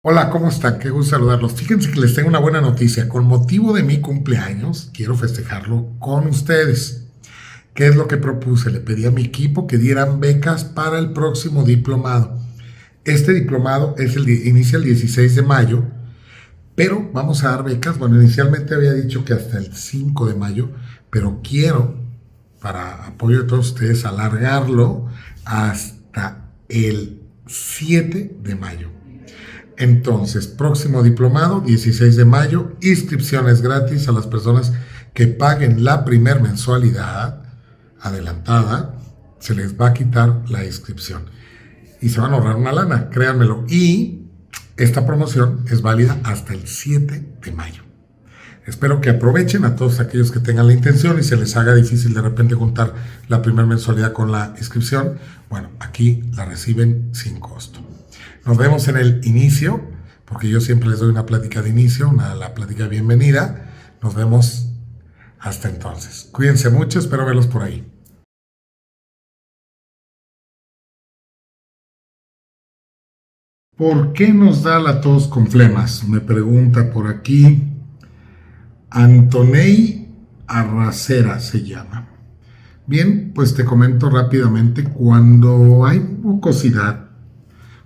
Hola, ¿cómo están? Qué gusto saludarlos. Fíjense que les tengo una buena noticia. Con motivo de mi cumpleaños, quiero festejarlo con ustedes. ¿Qué es lo que propuse? Le pedí a mi equipo que dieran becas para el próximo diplomado. Este diplomado inicia el 16 de mayo, pero vamos a dar becas. Bueno, inicialmente había dicho que hasta el 5 de mayo, pero quiero, para apoyo de todos ustedes, alargarlo hasta el 7 de mayo. Entonces, próximo diplomado, 16 de mayo, inscripciones gratis a las personas que paguen la primer mensualidad adelantada, se les va a quitar la inscripción y se van a ahorrar una lana, créanmelo. Y esta promoción es válida hasta el 7 de mayo. Espero que aprovechen a todos aquellos que tengan la intención y se les haga difícil de repente juntar la primera mensualidad con la inscripción. Bueno, aquí la reciben sin costo. Nos vemos en el inicio, porque yo siempre les doy una plática de inicio, la plática de bienvenida. Nos vemos hasta entonces. Cuídense mucho, espero verlos por ahí. ¿Por qué nos da la tos con flemas? Me pregunta por aquí. Antonei Arracera se llama. Bien, pues te comento rápidamente. Cuando hay mucosidad,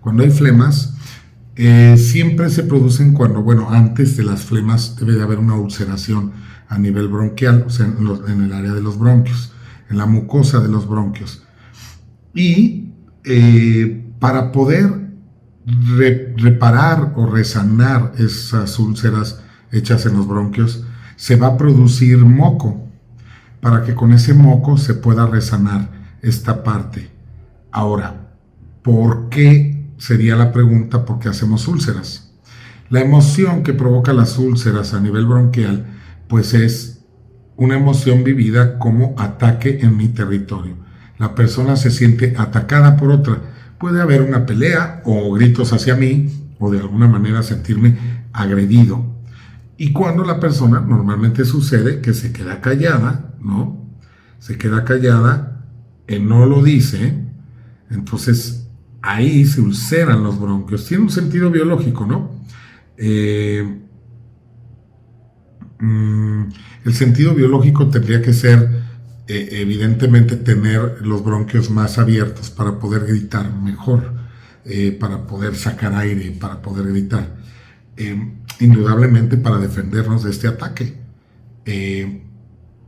cuando hay flemas, siempre se producen antes de las flemas debe de haber una ulceración a nivel bronquial, o sea, en el área de los bronquios, en la mucosa de los bronquios. Y para poder reparar o resanar esas úlceras hechas en los bronquios, se va a producir moco, para que con ese moco se pueda resanar esta parte. Ahora, ¿por qué? Sería la pregunta, ¿por qué hacemos úlceras? La emoción que provoca las úlceras a nivel bronquial, pues es una emoción vivida como ataque en mi territorio. La persona se siente atacada por otra. Puede haber una pelea o gritos hacia mí, o de alguna manera sentirme agredido. Y cuando la persona, normalmente sucede que se queda callada, ¿no? Se queda callada, no lo dice, entonces ahí se ulceran los bronquios. Tiene un sentido biológico, ¿no? El sentido biológico tendría que ser, evidentemente, tener los bronquios más abiertos para poder gritar mejor, para poder sacar aire, para poder gritar. Indudablemente para defendernos de este ataque.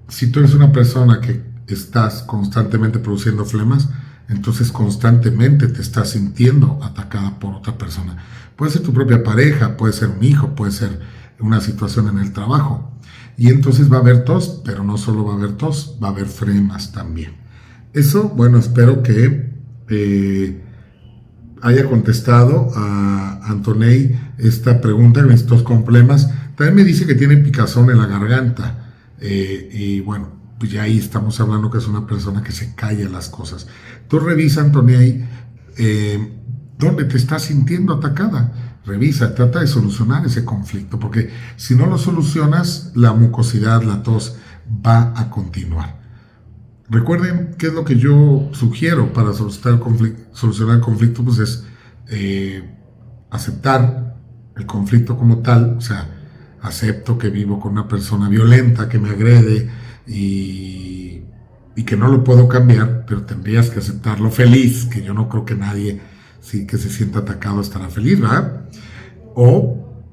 Si tú eres una persona que estás constantemente produciendo flemas, entonces constantemente te estás sintiendo atacada por otra persona. Puede ser tu propia pareja, puede ser un hijo, puede ser una situación en el trabajo. Y entonces va a haber tos, pero no solo va a haber tos, va a haber flemas también. Eso, bueno, espero que haya contestado a Antonei esta pregunta, estos con flemas. También me dice que tiene picazón en la garganta. Y bueno, pues ya ahí estamos hablando que es una persona que se calla las cosas. Tú revisa, Antonei, dónde te estás sintiendo atacada. Revisa, trata de solucionar ese conflicto, porque si no lo solucionas, la mucosidad, la tos va a continuar. Recuerden qué es lo que yo sugiero para solucionar el conflicto, pues es aceptar el conflicto como tal. O sea, acepto que vivo con una persona violenta que me agrede y que no lo puedo cambiar, pero tendrías que aceptarlo feliz, que yo no creo que nadie que se sienta atacado estará feliz, ¿verdad? O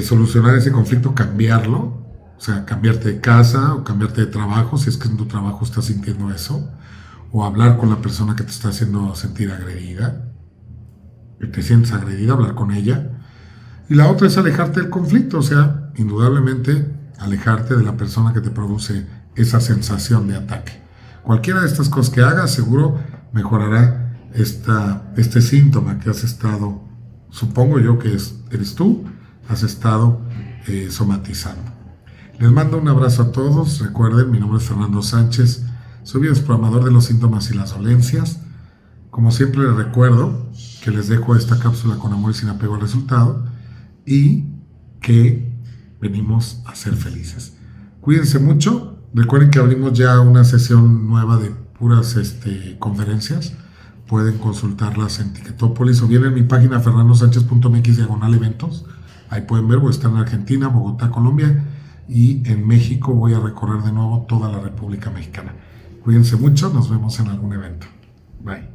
solucionar ese conflicto, cambiarlo. O sea, cambiarte de casa o cambiarte de trabajo, si es que en tu trabajo estás sintiendo eso. O hablar con la persona que te está haciendo sentir agredida. Que te sientes agredida, hablar con ella. Y la otra es alejarte del conflicto. O sea, indudablemente, alejarte de la persona que te produce esa sensación de ataque. Cualquiera de estas cosas que hagas, seguro mejorará este síntoma que has estado, supongo yo que eres tú, has estado somatizando. Les mando un abrazo a todos. Recuerden, mi nombre es Fernando Sánchez, soy bioexprogramador de los síntomas y las dolencias. Como siempre les recuerdo que les dejo esta cápsula con amor y sin apego al resultado y que venimos a ser felices. Cuídense mucho. Recuerden que abrimos ya una sesión nueva de puras conferencias pueden consultarlas en Ticketopolis o bien en mi página fernandosanchez.mx/eventos. Ahí pueden ver, voy a estar en Argentina, Bogotá, Colombia, y en México voy a recorrer de nuevo toda la República Mexicana. Cuídense mucho, nos vemos en algún evento. Bye.